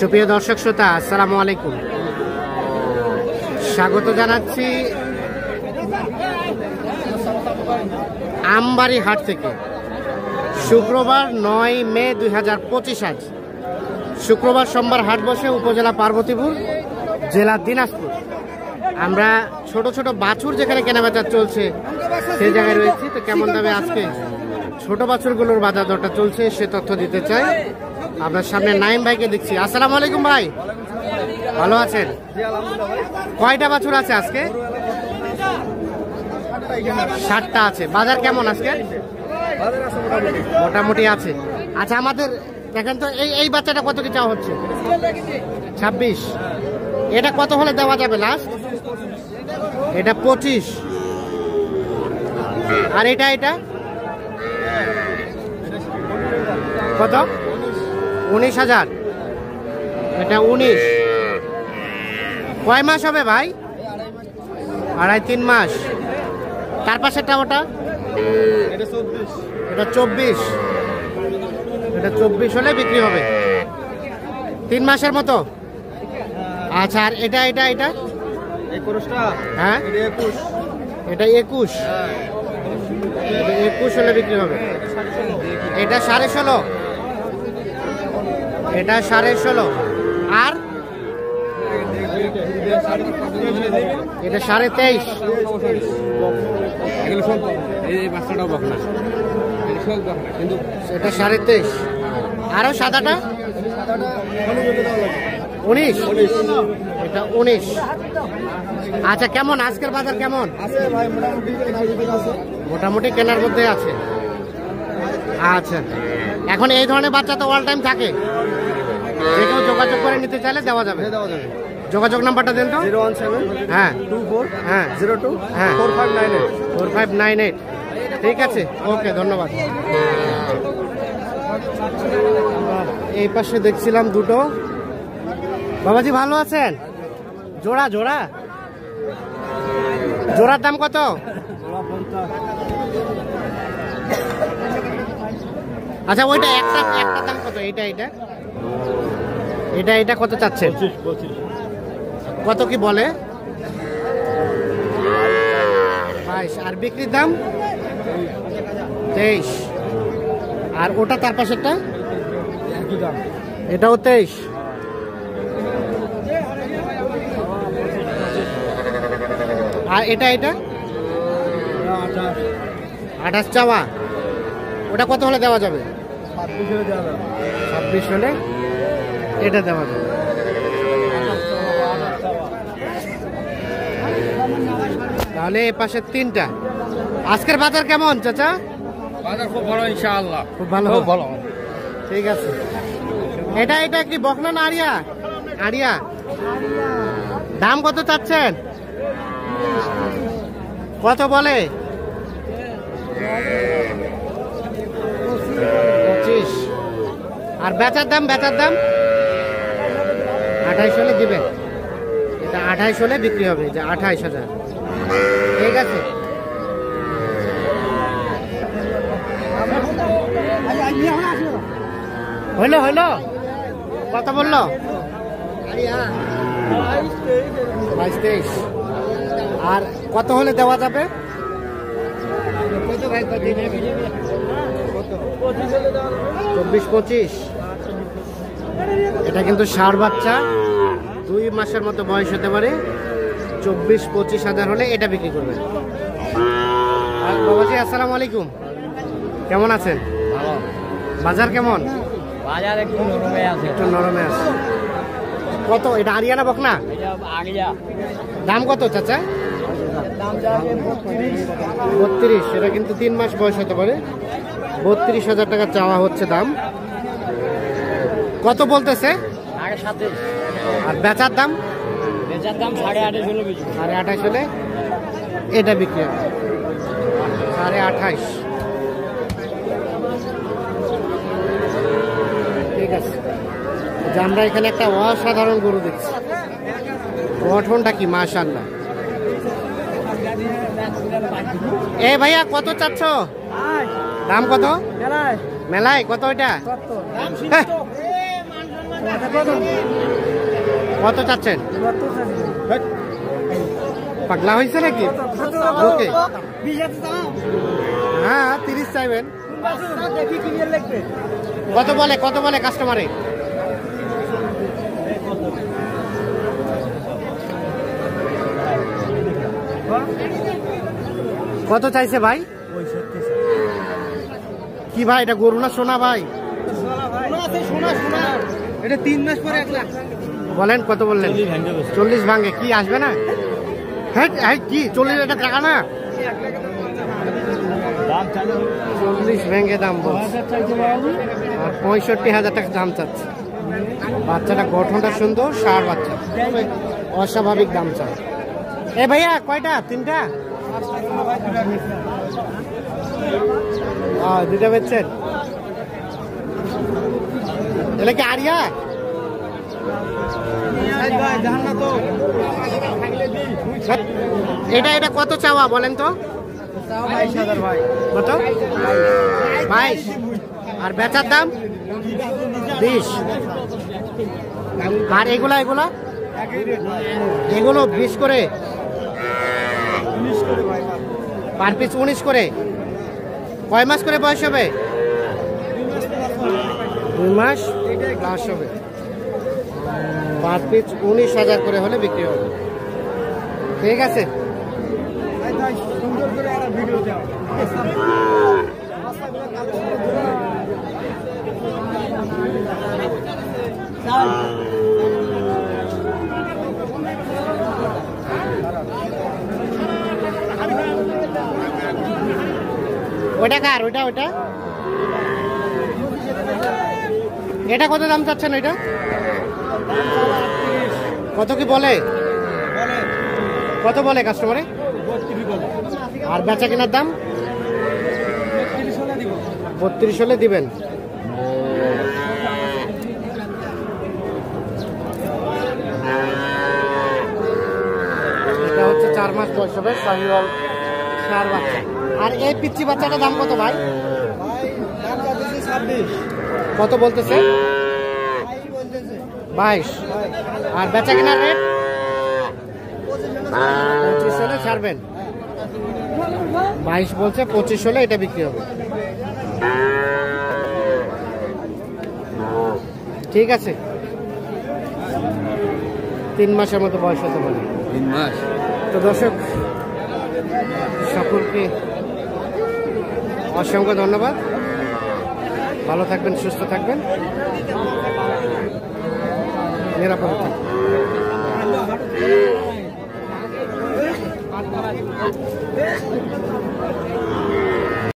সুপ্রিয় দর্শক শ্রোতা, আসসালামু আলাইকুম। স্বাগত জানাচ্ছি আমবাড়ি হাট থেকে। শুক্রবার 9 মে 2025 আজ শুক্রবার সোমবার হাট বসে উপজেলা পার্বতীপুর, জেলা দিনাজপুর। আমরা ছোট ছোট বাছুর যেখানে কেনাবেচা চলছে সেই জায়গায় রয়েছি। তো কেমন দামে আজকে ছোট বাছুরগুলোর বাজার দরটা চলছে সে তথ্য দিতে চাই। আপনার সামনে নাইম ভাইকে দেখছি। আসসালামু আলাইকুম ভাই, ভালো আছেন? কয়টা বাছুর আছে আজকে? 60টা আছে। বাজার কেমন আজকে? মোটামুটি আছে। আচ্ছা, আমাদের দেখেন তো এই বাচ্চাটা কত কি চাওয়া হচ্ছে? 26। এটা কত হলে দেওয়া যাবে লাস্ট? এটা 25। আর এটা কত? 19,000। এটা 19। কয় মাস হবে ভাই? 2.5-3 মাস। তার পাশেরটা ওটা? এটা 24। এটা 24 হলে বিক্রি হবে, 3 মাসের মতো। আচ্ছা, আর এটা হ্যাঁ, এটা 21 হলে বিক্রি হবে। এটা 16.5। এটা 16.5। আর এটা 23.5। এটা 23.5। আরো সাদাটা 19। এটা 19। আচ্ছা, কেমন আজকের বাজার কেমন? মোটামুটি কেনার মধ্যে আছে। আচ্ছা, এখন এই ধরনের বাচ্চা তো অল টাইম থাকে, যে কেউ যোগাযোগ করে নিতে চাইলে দেওয়া যাবে। যোগাযোগ নাম্বারটা দেন তো। 017 হ্যাঁ 24 হ্যাঁ 02 হ্যাঁ 4598। ঠিক আছে, ওকে, ধন্যবাদ। এই পাশে দেখছিলাম দুটো। বাবাজি ভালো আছেন? জোড়ার দাম কত? আচ্ছা, ওইটা একটা দাম কত? এটা কত চাচ্ছেন? 25। কত কি বলে? 22। আর বিক্রির দাম 23। আর ওটা তার পাশেরটা? এটাও 23। আর এটা 28 চাওয়া। ওটা কত হলে দেওয়া যাবে? 26 হলে এটা দেওয়া যাবে। তাহলে এ পাশের 3টা। আজকের বাজার কেমন চাচা? বাজার খুব ভালো, ইনশাআল্লাহ খুব ভালো। ঠিক আছে। এটা কি বকনা না আড়িয়া? দাম কত চাচ্ছেন? কত বলে? 25। আর বেচার দাম 28 হলে দিবেন। এটা 28 হলে বিক্রি হবে, যে 28,000। ঠিক আছে। হইলো কত বললো? 22-23। আর কত হলে দেওয়া যাবে? 24-25। এটা কিন্তু ষাঁড় বাচ্চা, 2 মাসের মতো বয়স হতে পারে। 24-25 হাজার হলে এটা বিক্রি করবেন। বাবাজি আসসালামু আলাইকুম, কেমন আছেন? বাজার কেমন? বাজার একটু নরমে আছে। কত এটা? আরিয়া না বকনা? দাম কত চাচা? 32। এটা কিন্তু 3 মাস বয়স হতে পারে। 32,000 টাকা চাওয়া হচ্ছে দাম। কত বলতেছে? 27। আর বেচার দাম? 28 হলে এটা বিক্রি হবে। 28.5। ঠিক আছে। আমরা এখানে একটা অসাধারণ গরু দেখছি। গঠনটা কি মাশাআল্লাহ। এ ভাইয়া কত চাচ্ছ? দাম কত? মেলায় কত? ওইটা কত চাচ্ছেন? পাগলা হয়েছে নাকি? ওকে, হ্যাঁ 30 চাইবেন। কত বলে কাস্টমারে? কত চাইছে ভাই? কি ভাই এটা গরু না সোনা ভাই? এটা 3 মাস পরে 1 লাখ বলেন। কত বললেন? 40 ভাঙে কি আসবে না? হ্যাঁ কি 40 এটা টাকা না? 40 ভেঙে দাম বলছে আর 65,000 টাকা দাম চাচ্ছে। বাচ্চাটা গঠনটা সুন্দর, ষাঁড় বাচ্চা, অস্বাভাবিক দাম চায়। এ ভাইয়া কয়টা? 3টা? দুটা বেচছেন? এলে কি আরিয়া? এটা কত চাওয়া বলেন তো? 22,000 ভাই। কত? 22। আর বেচার দাম 20। আর এগুলো 20 করে পার পিস, 19 করে। কয় মাস করে বয়স হবে? 2 মাস প্লাস হবে। পার পিস 19,000 করে হলে বিক্রি হবে। ঠিক আছে। ওটা কার? ওটা এটা কত দাম চাচ্ছেন? এটা কত কি বলে? কত বলে কাস্টমারে? আর বেচা কেনার দাম 32 হলে দিবেন। এটা হচ্ছে 4 মাস বয়স হবে, শাহিওয়াল ষাঁড় বাচ্চা। আর এই পিচ্চি বাচ্চাটার দাম কত ভাই? কত বলতেছে? 22। আর বেচা কেনার রেট 25 হলে ছাড়বেন। 22 বলছে, 25 হলে এটা বিক্রি হবে। ঠিক আছে। 3 মাসের মতো বয়স হতে পারে। 3 মাস। তো দর্শক সকলকে অসংখ্য ধন্যবাদ। ভালো থাকবেন, সুস্থ থাকবেন, নিরাপদে থাকবেন।